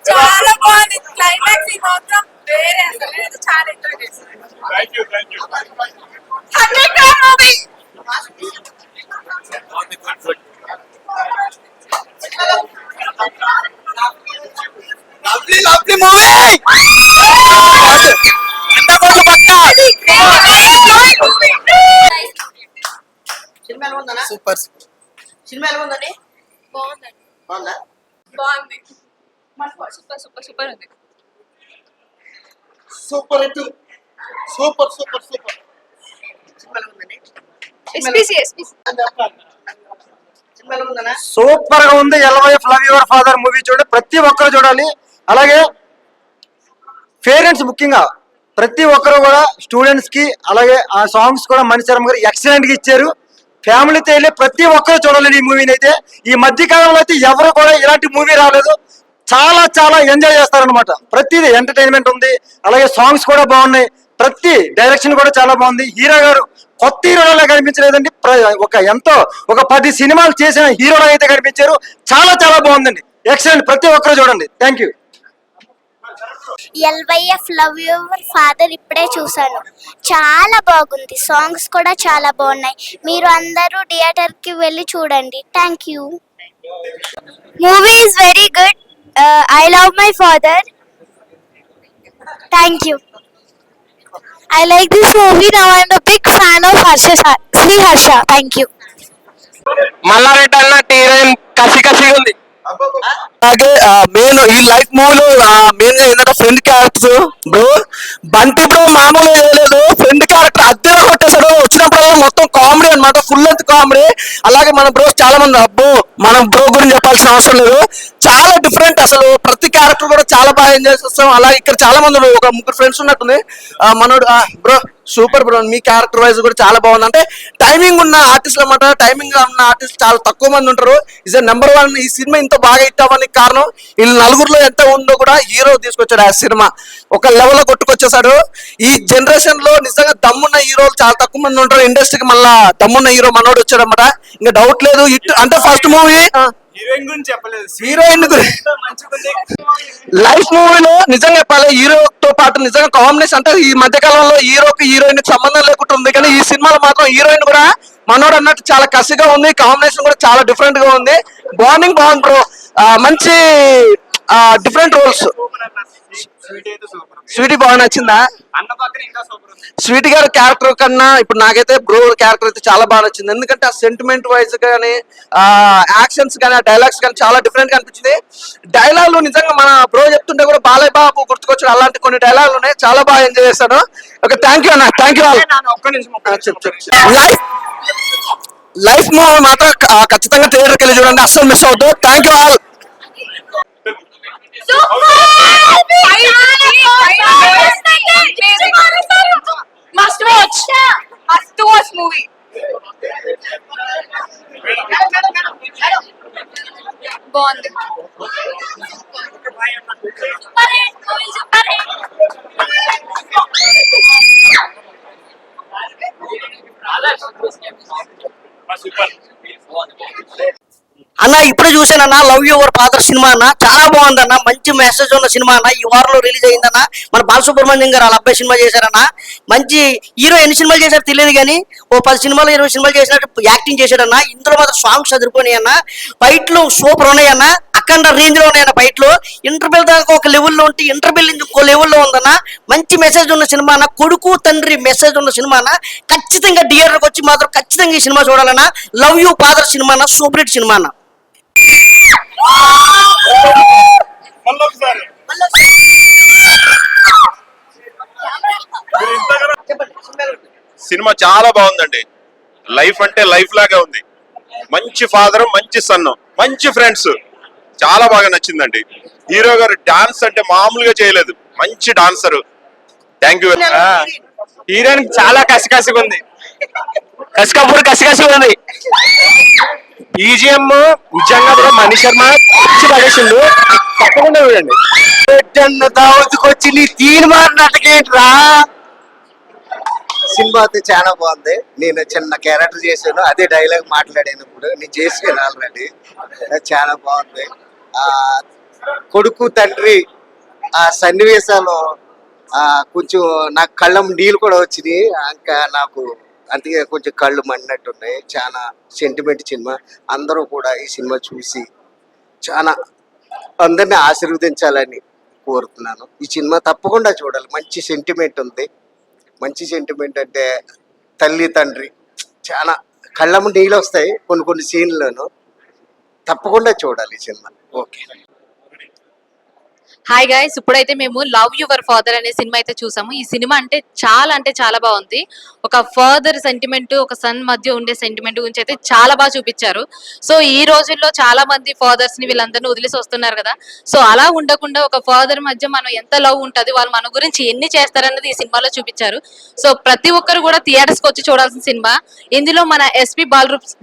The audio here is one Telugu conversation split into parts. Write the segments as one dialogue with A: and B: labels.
A: చాలా బాగుంది క్లైమాక్స్ మాత్రం వేరే అసలు చాలా ఎంజాయ్ చేశాను.
B: సూపర్
C: సినిమా ఎలా ఉందండి? బాగుందా?
A: బాగుంది సూపర్ సూపర్ సూపర్ ఉంది.
B: Super hit super super super.
C: Cinema ఎలా ఉందండి? సినిమా ఎలా ఉందన్నా?
D: సూపర్ గా ఉంది. LYF love your father movie చూడండి, ప్రతి ఒక్కరు చూడాలి. అలాగే పేరెంట్స్ ముఖ్యంగా ప్రతి ఒక్కరు కూడా స్టూడెంట్స్ కి, అలాగే ఆ సాంగ్స్ కూడా మణిశర్మ గారు ఎక్సలెంట్ గా ఇచ్చారు. ఫ్యామిలీతో వెళ్ళి ప్రతి ఒక్కరు చూడాలి ఈ మూవీని. అయితే ఈ మధ్య కాలంలో అయితే ఎవరు కూడా ఇలాంటి మూవీ రాలేదు. చాలా చాలా ఎంజాయ్ చేస్తారనమాట. ప్రతిదీ ఎంటర్టైన్మెంట్ ఉంది, అలాగే సాంగ్స్ కూడా బాగున్నాయి, ప్రతి డైరెక్షన్ కూడా చాలా బాగుంది. హీరో గారు కొత్త హీరోలా కనిపించలేదండి. ఒక 10 సినిమాలు చేసిన హీరోలా అయితే కనిపించారు. చాలా చాలా బాగుందండి, ఎక్సలెంట్. ప్రతి ఒక్కరు చూడండి. Thank you.
E: LYF love your father ఇప్పుడే చూసాను, చాలా బాగుంది. సాంగ్స్ కూడా చాలా బాగున్నాయి. మీరు అందరూ థియేటర్ కి వెళ్ళి చూడండి. Thank you. Movie is very good. I love my father. Thank you. I like this movie. Now I'm a big fan of Harsha. Thank you.
D: Mallareddy అన్న హీరోయిన్ కసిగా ఉంది. అలాగే మెయిన్ ఈ లైఫ్ మూవీలో మెయిన్ గా ఏంటంటే friend character bro. Bunty bro మామూలుగా వేయలేదు, ఫ్రెండ్ క్యారెక్టర్ అద్దెలో కొట్టేశాడు. వచ్చినప్పుడు మొత్తం కామెడీ అనమాట, ఫుల్ లెంత్ కామెడీ. అలాగే మన బ్రోస్ చాలా మంది, అబ్బో మనం బ్రో గురించి చెప్పాల్సిన అవసరం లేదు, చాలా డిఫరెంట్. అసలు ప్రతి క్యారెక్టర్ కూడా చాలా బాగా ఎంజాయ్ చేస్తాం. అలాగే ఇక్కడ చాలా మంది, ఒక 3 ఫ్రెండ్స్ ఉన్నట్టుంది. మనోడు బ్రో సూపర్ బ్రో, మీ క్యారెక్టర్ వైజ్ కూడా చాలా బాగుంది. అంటే టైమింగ్ ఉన్న ఆర్టిస్టులు అన్నమాట. టైమింగ్ ఉన్న ఆర్టిస్ట్ చాలా తక్కువ మంది ఉంటారు. Is number 1. ఈ సినిమా ఇంత బాగా హిట్ అవ్వడానికి కారణం వీళ్ళు నలుగురిలో ఎంత ఉందో కూడా హీరో తీసుకొచ్చాడు. ఆ సినిమా ఒక లెవెల్లో కొట్టుకొచ్చేసాడు. ఈ జనరేషన్ లో నిజంగా దమ్మున్న హీరోలు చాలా తక్కువ మంది ఉంటారు. ఇండస్ట్రీకి మళ్ళా దమ్మున్న హీరో మనోడు వచ్చాడు అన్నమాట. ఇంకా డౌట్ లేదు హిట్ అంటే. ఫస్ట్ మూవీ హీరోయిన్ గురించి చెప్పలేదు, హీరోయిన్ లైఫ్ మూవీలో నిజంగా చెప్పాలి, హీరోతో పాటు నిజంగా కాంబినేషన్ అంటే ఈ మధ్య కాలంలో హీరోకి హీరోయిన్ సంబంధం లేకుండా ఉంది. కానీ ఈ సినిమాలో మాత్రం హీరోయిన్ కూడా మనోడు అన్నట్టు చాలా కసిగా ఉంది. కాంబినేషన్ కూడా చాలా డిఫరెంట్ గా ఉంది. బాండింగ్ బాగుంది బ్రో. మంచి డిఫరెంట్ రోల్స్. స్వీటీ బాగా నచ్చిందా? స్వీటీ గారి క్యారెక్టర్ కన్నా ఇప్పుడు నాకైతే బ్రో క్యారెక్టర్ అయితే చాలా బాగా నచ్చింది. ఎందుకంటే ఆ సెంటిమెంట్ వైజ్ కానీ, యాక్షన్స్ కానీ, ఆ డైలాగ్స్ కానీ చాలా డిఫరెంట్ గా అనిపించింది. డైలాగులు నిజంగా మన బ్రో చెప్తుంటే కూడా బాలయ్య బాబు గుర్తుకొచ్చాడు. అలాంటి కొన్ని డైలాగులు ఉన్నాయి, చాలా బాగా ఎంజాయ్ చేశాను. ఓకే, థ్యాంక్ యూ అన్న. Thank you. లైఫ్ మూవీ మాత్రం ఖచ్చితంగా థియేటర్కి వెళ్ళి చూడండి, అస్సలు మిస్ అవుతూ. Thank you all.
A: Must watch movie. బాగుంది.
C: అన్న ఇప్పుడే చూసానన్నా లవ్ యువర్ ఫాదర్ సినిమా అన్న, చాలా బాగుందన్న. మంచి మెసేజ్ ఉన్న సినిమా అన్న. ఈ వారంలో రిలీజ్ అయిందన్న. మన బాలసుబ్రహ్మణ్యం గారు వాళ్ళ అబ్బాయి సినిమా చేశారన్న. మంచి హీరో. ఎన్ని సినిమాలు చేశారు తెలియదు కానీ ఓ 10 సినిమాలు 20 సినిమాలు చేసినట్టు యాక్టింగ్ చేశాడన్న. ఇందులో మాత్రం సాంగ్స్ చదువుకొని అన్న, ఫైట్లు సూపర్ ఉన్నాయన్న. అఖండ రేంజ్ లో ఉన్నాయన్న ఫైట్లు. ఇంటర్వెల్ దాకా ఒక లెవెల్లో ఉంటే ఇంటర్వెల్ ఇంకో లెవెల్లో ఉందన్న. మంచి మెసేజ్ ఉన్న సినిమా అన్న. కొడుకు తండ్రి మెసేజ్ ఉన్న సినిమా అన్న. ఖచ్చితంగా థియేటర్కి వచ్చి మాత్రం ఖచ్చితంగా ఈ సినిమా చూడాలన్న. లవ్ యూ ఫాదర్ సినిమా అన్న, సూపర్ హిట్ సినిమా అన్న.
F: సినిమా చాలా బాగుందండి. లైఫ్ అంటే లైఫ్ లాగే ఉంది. మంచి ఫాదర్, మంచి సన్, మంచి ఫ్రెండ్స్, చాలా బాగా నచ్చిందండి. హీరో గారు డాన్స్ అంటే మామూలుగా చేయలేదు, మంచి డాన్సర్. Thank you.
D: హీరోయిన్ చాలా కసిగా ఉంది, కసికపూర్ కసిగా ఉంది. ఈజిఎం నిజంగా కూడా మణిశర్మ పిచ్చి పడేసిండు, తప్పకుండా చూడండి. దావత్తుకొచ్చి నీ తీన్ మారినట్టుకేంట్రా
G: సినిమా అయితే చాలా బాగుంది. నేను చిన్న క్యారెక్టర్ చేశాను, అదే డైలాగ్ మాట్లాడినప్పుడు నేను చేసాను ఆల్రెడీ. చాలా బాగుంది. ఆ కొడుకు తండ్రి ఆ సన్నివేశాలు కొంచెం నాకు కళ్ళం నీళ్ళు కూడా వచ్చినాయి. ఇంకా నాకు అందుకే కొంచెం కళ్ళు మండినట్టున్నాయి. చాలా సెంటిమెంట్ సినిమా. అందరూ కూడా ఈ సినిమా చూసి చాలా అందరిని ఆశీర్వదించాలని కోరుతున్నాను. ఈ సినిమా తప్పకుండా చూడాలి. మంచి సెంటిమెంట్ ఉంది. మంచి సెంటిమెంట్ అంటే తల్లి తండ్రి చాలా కళ్ళము నీళ్ళు వస్తాయి కొన్ని కొన్ని సీన్లను. తప్పకుండా చూడాలి ఈ సినిమా. ఓకే.
H: హాయ్ గైస్, ఇప్పుడైతే మేము లవ్ యువర్ ఫాదర్ అనే సినిమా అయితే చూసాము. ఈ సినిమా అంటే చాలా బాగుంది. ఒక ఫాదర్ సెంటిమెంట్, ఒక సన్ మధ్య ఉండే సెంటిమెంట్ గురించి అయితే చాలా బాగా చూపించారు. సో ఈ రోజుల్లో చాలా మంది ఫాదర్స్ ని వీళ్ళందరినీ వదిలేసి వస్తున్నారు కదా. సో అలా ఉండకుండా ఒక ఫాదర్ మధ్య మనం ఎంత లవ్ ఉంటది, వాళ్ళు మన గురించి ఎన్ని చేస్తారన్నది ఈ సినిమాలో చూపించారు. సో ప్రతి ఒక్కరు కూడా థియేటర్స్ కి వచ్చి చూడాల్సిన సినిమా. ఇందులో మన ఎస్పి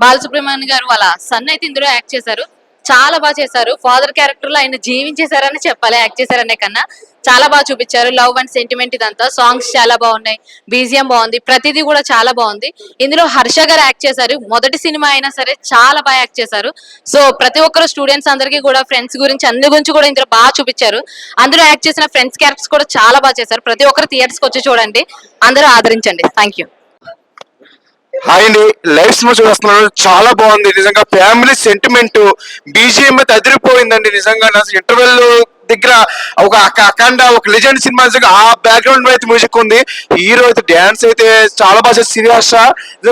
H: బాలసుబ్రహ్మణ్యం గారు వాళ్ళ సన్ అయితే ఇందులో యాక్ట్ చేశారు. చాలా బాగా చేశారు. ఫాదర్ క్యారెక్టర్ లో ఆయన జీవించేశారని చెప్పాలి, యాక్ట్ చేశారనే కన్నా. చాలా బాగా చూపించారు. లవ్ అండ్ సెంటిమెంట్ ఇదంతా. సాంగ్స్ చాలా బాగున్నాయి, బీజిఎం బాగుంది, ప్రతిదీ కూడా చాలా బాగుంది. ఇందులో హర్ష గారు యాక్ట్ చేశారు. మొదటి సినిమా అయినా సరే చాలా బాగా యాక్ట్ చేశారు. సో ప్రతి ఒక్కరు స్టూడెంట్స్ అందరికీ కూడా ఫ్రెండ్స్ గురించి అందరి గురించి కూడా ఇందులో బాగా చూపించారు. అందులో యాక్ట్ చేసిన ఫ్రెండ్స్ క్యారెక్టర్స్ కూడా చాలా బాగా చేశారు. ప్రతి ఒక్కరు థియేటర్స్ కి వచ్చి చూడండి, అందరూ ఆదరించండి. Thank you.
D: హాయ్ అండి, లైవ్ సినిమా చూస్తున్నాను. చాలా బాగుంది నిజంగా. ఫ్యామిలీ సెంటిమెంట్, బీజిఎం అయితే అదిరిపోయిందండి నిజంగా. ఇంటర్వెల్ దగ్గర ఒక అఖండ, ఒక లెజెండ్ సినిమా ఆ బ్యాక్గ్రౌండ్ అయితే మ్యూజిక్ ఉంది. హీరో అయితే డాన్స్ అయితే చాలా బాగా సీరియస్.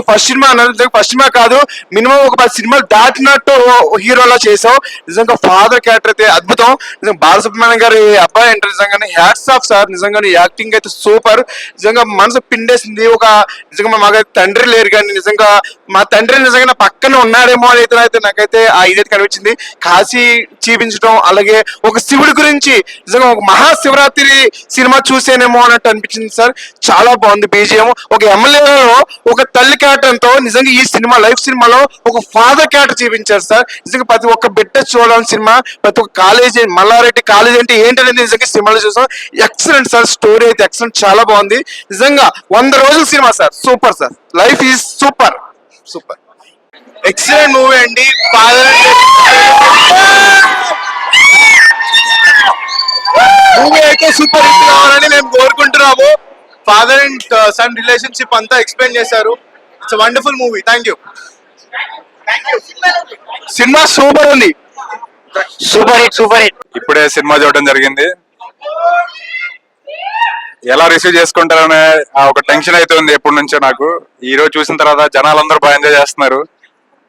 D: ఫస్ట్ సినిమా అన్నారు, ఫస్ట్ సినిమా కాదు మినిమం ఒక 10 సినిమాలు దాటినట్టు హీరోలా చేసాం. నిజంగా ఫాదర్ క్యారెక్టర్ అయితే అద్భుతం. నిజంగా బాలసుబ్రహ్మణ్యం గారి అబ్బాయి అంటే నిజంగానే హ్యాట్స్ ఆఫ్ సార్. నిజంగానే యాక్టింగ్ అయితే సూపర్. నిజంగా మనసు పిండేసింది. ఒక నిజంగా మాకు తండ్రి లేరు కానీ నిజంగా మా తండ్రి నిజంగా పక్కన ఉన్నాడేమో అని అయితే నాకైతే ఆ ఇదైతే కనిపించింది. కాశీ చూపించడం, అలాగే ఒక శివుడి గురించి నిజంగా ఒక మహాశివరాత్రి సినిమా చూసేనేమో అన్నట్టు అనిపించింది సార్. చాలా బాగుంది బీజిఎం. ఒక ఎమ్మెల్యేలో ఒక తల్లి క్యారెక్టర్ తో నిజంగా ఈ సినిమా లైఫ్ సినిమాలో ఒక ఫాదర్ క్యారెక్టర్ చూపించారు సార్. నిజంగా ప్రతి ఒక్క బిడ్డ చూడాలని సినిమా. ప్రతి ఒక్క కాలేజీ, మల్లారెడ్డి కాలేజ్ అంటే ఏంటనేది నిజంగా సినిమాలో చూసాం. Excellent sir. స్టోరీ అయితే ఎక్సలెంట్, చాలా బాగుంది. నిజంగా 100 రోజుల సినిమా sir. Super sir. Life is super super. Excellent movie అండి. ఫాదర్ మూవీ అయితే సూపర్ హిట్ కావాలని మేము కోరుకుంటున్నాము. ఫాదర్ అండ్ సన్ రిలేషన్షిప్ అంతా ఎక్స్ప్లెయిన్ చేశారు. It's wonderful movie. Thank you. సినిమా సూపర్ ఉంది. Super hit, super hit.
I: ఇప్పుడే సినిమా చూడడం జరిగింది. ఎలా రిసీవ్ చేసుకుంటారనే ఒక టెన్షన్ అయితే ఉంది ఎప్పటి నుంచో నాకు. ఈ రోజు చూసిన తర్వాత జనాలందరూ బాగా ఎంజాయ్ చేస్తున్నారు.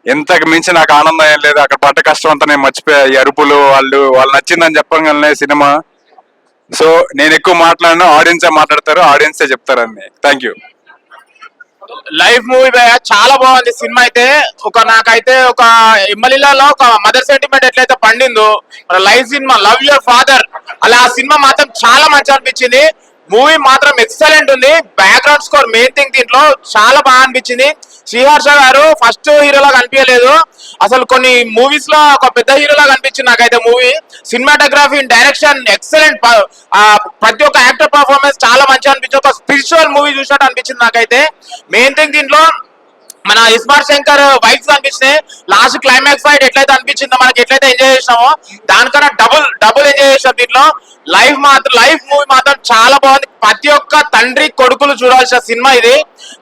I: ఎంతకు మించి నాకు ఆనందం ఏం లేదు. అక్కడ పడ్డ కష్టం అంతా నేను మర్చిపోయా. ఈ అరుపులు, వాళ్ళు నచ్చిందని చెప్పగానే సినిమా. సో నేను ఎక్కువ మాట్లాడినా ఆడియన్సే మాట్లాడతారు, ఆడియన్సే చెప్తారని. Thank you.
J: లైవ్ మూవీ చాలా బాగుంది సినిమా అయితే. నాకైతే ఒక ఎమ్మెల్యేలలో ఒక మదర్ సెంటిమెంట్ ఎట్లయితే పండిందో live cinema love your father అలా ఆ సినిమా మాత్రం చాలా మంచి అనిపించింది. మూవీ మాత్రం ఎక్సలెంట్ ఉంది. బ్యాక్గ్రౌండ్ స్కోర్ మెయిన్ థింగ్ దీంట్లో చాలా బాగా అనిపించింది. శ్రీహర్ష గారు ఫస్ట్ హీరోలా కనిపించలేదు అసలు. కొన్ని మూవీస్ లో ఒక పెద్ద హీరోలా కనిపించింది నాకైతే మూవీ. Cinematography, direction excellent. ప్రతి ఒక్క యాక్టర్ పర్ఫార్మెన్స్ చాలా మంచిగా అనిపించింది. ఒక స్పిరిచువల్ మూవీ చూసినట్టు అనిపించింది నాకైతే. మెయిన్ థింగ్ దీంట్లో మన ఇస్మార్ట్ శంకర్ వైఫ్స్ అనిపించినాయి. లాస్ట్ క్లైమాక్స్ ఫైట్ ఎట్లయితే అనిపించిందో, మనకి ఎట్లయితే ఎంజాయ్ చేసినామో దానికన్నా డబుల్ ఎంజాయ్ చేసాం దీంట్లో. లైఫ్ మూవీ మాత్రం చాలా బాగుంది. ప్రతి ఒక్క తండ్రి కొడుకులు చూడాల్సిన సినిమా ఇది.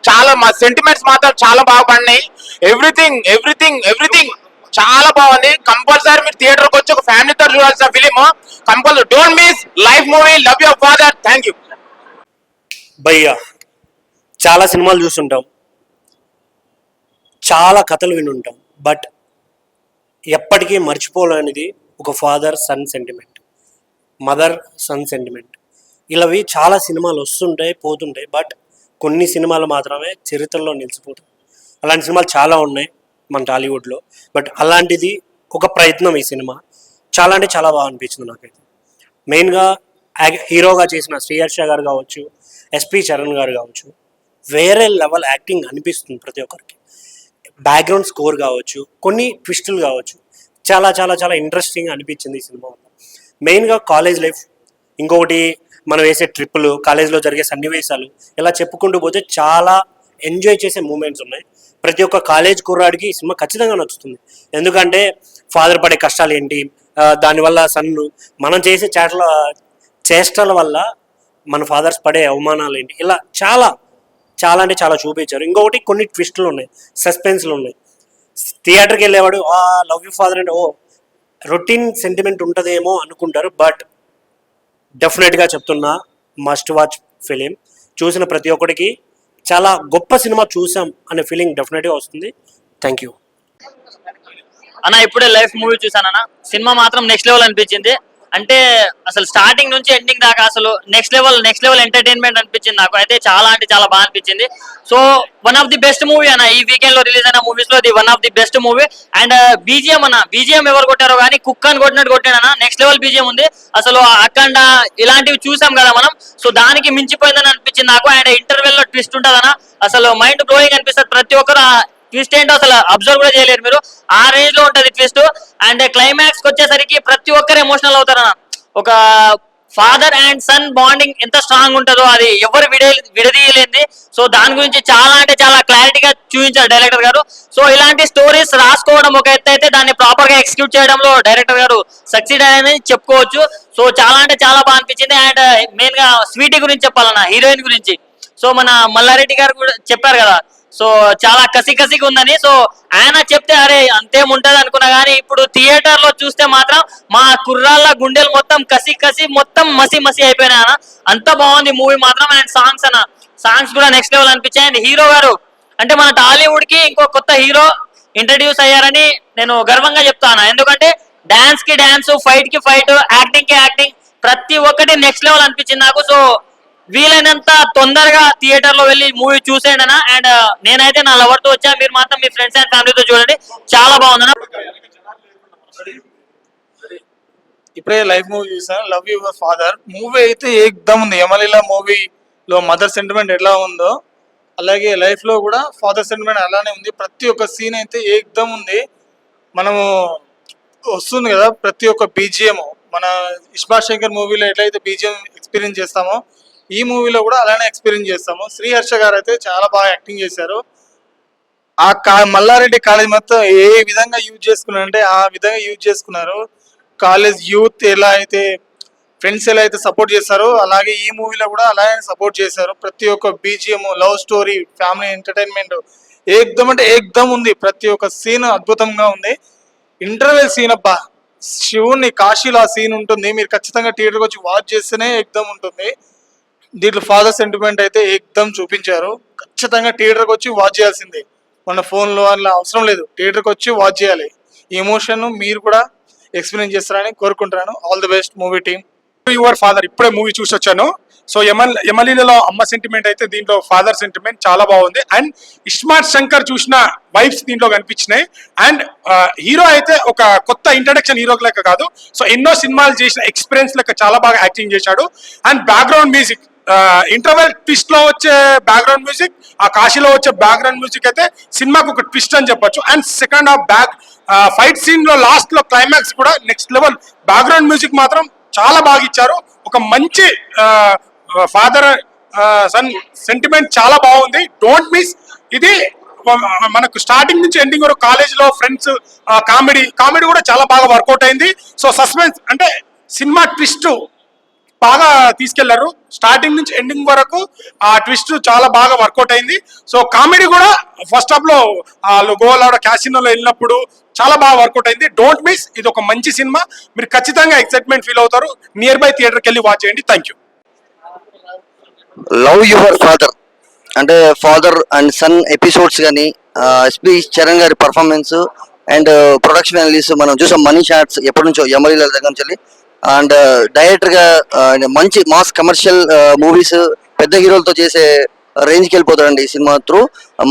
J: చాలా సెంటిమెంట్స్ మాత్రం చాలా బాగా పడినాయి. ఎవ్రీథింగ్ చాలా బాగుంది. కంపల్సరీ మీరు థియేటర్ కి వచ్చి ఒక ఫ్యామిలీతో చూడాల్సిన film. Compulsory don't miss life movie love your father. Thank you.
K: భయ్యా చాలా సినిమాలు చూస్తుంటాం, చాలా కథలు వినుంటాం, బట్ ఎప్పటికీ మర్చిపోలేనిది ఒక father son sentiment, mother son sentiment. ఇలావి చాలా సినిమాలు వస్తుంటాయి పోతుంటాయి, బట్ కొన్ని సినిమాలు మాత్రమే చరిత్రలో నిలిచిపోతాయి. అలాంటి సినిమాలు చాలా ఉన్నాయి మన టాలీవుడ్లో, బట్ అలాంటిది ఒక ప్రయత్నం ఈ సినిమా. చాలా అంటే చాలా బాగా అనిపించింది నాకైతే. మెయిన్గా హీరోగా చేసిన శ్రీహర్ష గారు కావచ్చు, ఎస్పి చరణ్ గారు కావచ్చు, వేరే లెవెల్ యాక్టింగ్ అనిపిస్తుంది ప్రతి ఒక్కరికి. బ్యాక్గ్రౌండ్ స్కోర్ కావచ్చు, కొన్ని ట్విస్టులు కావచ్చు, చాలా చాలా చాలా ఇంట్రెస్టింగ్ అనిపించింది ఈ సినిమా. మెయిన్గా కాలేజ్ లైఫ్, ఇంకొకటి మనం వేసే ట్రిప్పులు, కాలేజీలో జరిగే సన్నివేశాలు, ఇలా చెప్పుకుంటూ పోతే చాలా ఎంజాయ్ చేసే మూమెంట్స్ ఉన్నాయి. ప్రతి ఒక్క కాలేజ్ కుర్రాడికి ఈ సినిమా ఖచ్చితంగా నచ్చుతుంది. ఎందుకంటే ఫాదర్ పడే కష్టాలు ఏంటి, దానివల్ల సన్ను మనం చేసే చేష్టల వల్ల మన ఫాదర్స్ పడే అవమానాలు ఏంటి, ఇలా చాలా చాలా అంటే చాలా చూపించారు. ఇంకొకటి కొన్ని ట్విస్టులు ఉన్నాయి, సస్పెన్స్లు ఉన్నాయి. థియేటర్కి వెళ్ళేవాడు లవ్ యూ ఫాదర్ అంటే రొటీన్ సెంటిమెంట్ ఉంటుందేమో అనుకుంటారు. బట్ డెఫినెట్గా చెప్తున్నా, మస్ట్ వాచ్ ఫిలిం. చూసిన ప్రతి ఒక్కడికి చాలా గొప్ప సినిమా చూసాం అనే ఫీలింగ్ డెఫినెట్గా వస్తుంది. థ్యాంక్ యూ
C: అన్న. ఇప్పుడే లైఫ్ మూవీ చూసానన్న, సినిమా మాత్రం నెక్స్ట్ లెవెల్ అనిపించింది. అంటే అసలు స్టార్టింగ్ నుంచి ఎండింగ్ దాకా అసలు నెక్స్ట్ లెవెల్ ఎంటర్టైన్మెంట్ అనిపించింది నాకు అయితే. చాలా అంటే చాలా బాగా అనిపించింది. So one of the best movie అన్న, ఈ వీకెండ్ లో రిలీజ్ అయిన మూవీస్ లో one of the best movie. And BGM ఎవరు కొట్టారో కానీ కుక్ అని కొట్టినట్టు కొట్టాడన్న. నెక్స్ట్ లెవెల్ బీజిఎం ఉంది అసలు. అఖండ ఇలాంటివి చూసాం కదా మనం, సో దానికి మించిపోయిందని అనిపించింది నాకు. అండ్ ఇంటర్వెల్ లో ట్విస్ట్ ఉంటుందన్న, అసలు మైండ్ బ్లోయింగ్ అనిపిస్తుంది. ప్రతి ఒక్కరు ట్విస్ట్ ఏంటో అసలు అబ్జర్వ్ కూడా చేయలేరు మీరు, ఆ రేంజ్ లో ఉంటది ట్విస్ట్. అండ్ క్లైమాక్స్ కి వచ్చేసరికి ప్రతి ఒక్కరు ఎమోషనల్ అవుతారన్న. ఒక ఫాదర్ అండ్ సన్ బాండింగ్ ఎంత స్ట్రాంగ్ ఉంటుందో అది ఎవరు విడదీయలేంది. సో దాని గురించి చాలా అంటే చాలా క్లారిటీగా చూపించారు డైరెక్టర్ గారు. సో ఇలాంటి స్టోరీస్ రాసుకోవడం ఒక ఎత్తు అయితే, దాన్ని ప్రాపర్ గా ఎగ్జిక్యూట్ చేయడంలో డైరెక్టర్ గారు సక్సీడ్ అయ్యారని చెప్పుకోవచ్చు. సో చాలా అంటే చాలా బాగా అనిపించింది. అండ్ మెయిన్ గా స్వీటీ గురించి చెప్పాలన్న, హీరోయిన్ గురించి. సో మన మల్లారెడ్డి గారు కూడా చెప్పారు కదా, సో చాలా కసిగా ఉందని. సో ఆయన చెప్తే అరే అంతేం ఉంటది అనుకున్నా కానీ, ఇప్పుడు థియేటర్ లో చూస్తే మాత్రం మా కుర్రాళ్ళ గుండెలు మొత్తం కసి మొత్తం మసి అయిపోయినాయి అన్న. అంత బాగుంది మూవీ మాత్రం. అండ్ సాంగ్స్ కూడా నెక్స్ట్ లెవెల్ అనిపించాయి. అండ్ హీరో గారు అంటే మన టాలీవుడ్ కి ఇంకో కొత్త హీరో ఇంట్రడ్యూస్ అయ్యారని నేను గర్వంగా చెప్తాను. ఎందుకంటే డాన్స్ కి డాన్స్, ఫైట్ కి ఫైట్, యాక్టింగ్ కి యాక్టింగ్, ప్రతి ఒక్కటి నెక్స్ట్ లెవెల్ అనిపించింది నాకు. సో వీలైనంత తొందరగా థియేటర్ లో వెళ్ళి మూవీ చూసేయండి అన్న. అండ్ నేనైతే నా లవర్ తో వచ్చా, మీరు మాత్రం మీ ఫ్రెండ్స్ అండ్ ఫ్యామిలీతో చూడండి, చాలా బాగుందన్న.
B: ఇప్పుడే లైవ్ మూవీ చూసాను, లవ్ యువర్ ఫాదర్ మూవీ అయితే ఏకదమ్ ఉంది. యమలీల మూవీలో మదర్ సెంటిమెంట్ ఎలా ఉందో అలాగే లైఫ్ లో కూడా ఫాదర్ సెంటిమెంట్ అలానే ఉంది. ప్రతి ఒక్క సీన్ అయితే ఏకదమ్ ఉంది. మనము వస్తుంది కదా ప్రతి ఒక్క బీజిఎం, మన ఇస్మార్ట్ శంకర్ మూవీలో ఎట్లయితే బీజిఎం ఎక్స్పీరియన్స్ చేస్తామో ఈ మూవీలో కూడా అలానే ఎక్స్పీరియన్స్ చేస్తాము. శ్రీహర్ష గారు అయితే చాలా బాగా యాక్టింగ్ చేశారు. మల్లారెడ్డి కాలేజ్ మొత్తం ఏ విధంగా యూజ్ చేసుకున్నారంటే ఆ విధంగా యూజ్ చేసుకున్నారు. కాలేజ్ యూత్ ఎలా అయితే ఫ్రెండ్స్ ఎలా అయితే సపోర్ట్ చేస్తారో అలాగే ఈ మూవీలో కూడా అలాగే సపోర్ట్ చేశారు. ప్రతి ఒక్క BGM, love story, family entertainment ఏకదమ్ అంటే ఏకదమ్ ఉంది. ప్రతి ఒక్క సీన్ అద్భుతంగా ఉంది. ఇంటర్వెల్ సీన్ అబ్బా, శివుని కాశీలో ఆ సీన్ ఉంటుంది, మీరు ఖచ్చితంగా థియేటర్కి వచ్చి వాచ్ చేస్తేనే ఏకదమ్ ఉంటుంది. దీంట్లో ఫాదర్ సెంటిమెంట్ అయితే ఏకదమ్ చూపించారు. ఖచ్చితంగా థియేటర్కి వచ్చి వాచ్ చేయాల్సిందే, మన ఫోన్లో అలా అవసరం లేదు, థియేటర్కి వచ్చి వాచ్ చేయాలి. ఈ ఎమోషన్ మీరు కూడా ఎక్స్పీరియన్స్ చేస్తారని కోరుకుంటున్నాను. All the best movie team.
I: Your father ఇప్పుడే మూవీ చూసి వచ్చాను. సో యమలీలలో అమ్మ సెంటిమెంట్ అయితే దీంట్లో ఫాదర్ సెంటిమెంట్ చాలా బాగుంది. అండ్ ఇస్మార్ట్ శంకర్ చూసిన వైబ్స్ దీంట్లో కనిపించినాయి. అండ్ హీరో అయితే ఒక కొత్త ఇంట్రడక్షన్ హీరో లెక్క కాదు, సో ఎన్నో సినిమాలు చేసిన ఎక్స్పీరియన్స్ లెక్క చాలా బాగా యాక్టింగ్ చేశాడు. And background music, interval twist లో వచ్చే బ్యాక్గ్రౌండ్ మ్యూజిక్, ఆ కాశీలో వచ్చే బ్యాక్గ్రౌండ్ మ్యూజిక్ అయితే సినిమాకు ఒక ట్విస్ట్ అని చెప్పొచ్చు. And second half fight scene లో లాస్ట్ లో క్లైమాక్స్ కూడా నెక్స్ట్ లెవెల్. బ్యాక్గ్రౌండ్ మ్యూజిక్ మాత్రం చాలా బాగా ఇచ్చారు. ఒక మంచి ఫాదర్ సన్ సెంటిమెంట్ చాలా బాగుంది. Don't miss. ఇది మనకు స్టార్టింగ్ నుంచి ఎండింగ్ వరకు కాలేజ్ లో ఫ్రెండ్స్, కామెడీ కూడా చాలా బాగా వర్కౌట్ అయింది. సో సస్పెన్స్ అంటే సినిమా ట్విస్ట్ బాగా తీసుకెళ్లారు. స్టార్టింగ్ నుంచి ఎండింగ్ వరకు ఆ ట్విస్ట్ చాలా బాగా వర్కౌట్ అయింది. సో కామెడీ కూడా ఫస్ట్ హాఫ్ లో గోవాలో క్యాసినోలో వెళ్ళినప్పుడు చాలా బాగా వర్కౌట్ అయింది. Don't miss. ఇది ఒక మంచి సినిమా, మీరు ఖచ్చితంగా ఎక్సైట్మెంట్ ఫీల్ అవుతారు. నియర్ బై థియేటర్కి వెళ్ళి వాచ్ చేయండి. Thank you.
C: Love your father అంటే ఫాదర్ అండ్ సన్ ఎపిసోడ్స్ కానీ, ఎస్పీ చరణ్ గారి పర్ఫార్మెన్స్ అండ్ ప్రొడక్షన్ అనలిస్ట్ మనం చూసాం. మనీ షాట్స్ ఎప్పటి నుంచో యమలీల దగ్గర నుంచి. అండ్ డైరెక్టర్ గా మంచి మాస్ కమర్షియల్ మూవీస్ పెద్ద హీరోలతో చేసే రేంజ్కి వెళ్ళిపోతాడండి ఈ సినిమా త్రూ.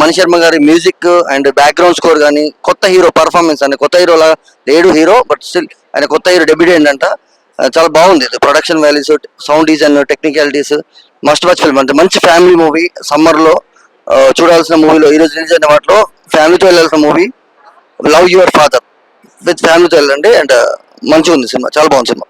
C: మణి శర్మ గారి మ్యూజిక్ అండ్ బ్యాక్గ్రౌండ్ స్కోర్ కానీ, కొత్త హీరో పర్ఫార్మెన్స్ అంటే కొత్త హీరోలా లేడు హీరో, బట్ స్టిల్ ఆయన కొత్త హీరో డెబ్యూటెంట్ అంట. చాలా బాగుంది. Production values, sound design, technicalities must watch film. అంటే మంచి ఫ్యామిలీ మూవీ, సమ్మర్ లో చూడాల్సిన మూవీలో ఈ రోజు రిలీజ్ అయిన వాటిలో ఫ్యామిలీతో వెళ్ళాల్సిన movie love your father. With ఫ్యామిలీతో వెళ్ళండి. అండ్ మంచిగా ఉంది సినిమా, చాలా బాగుంది సినిమా.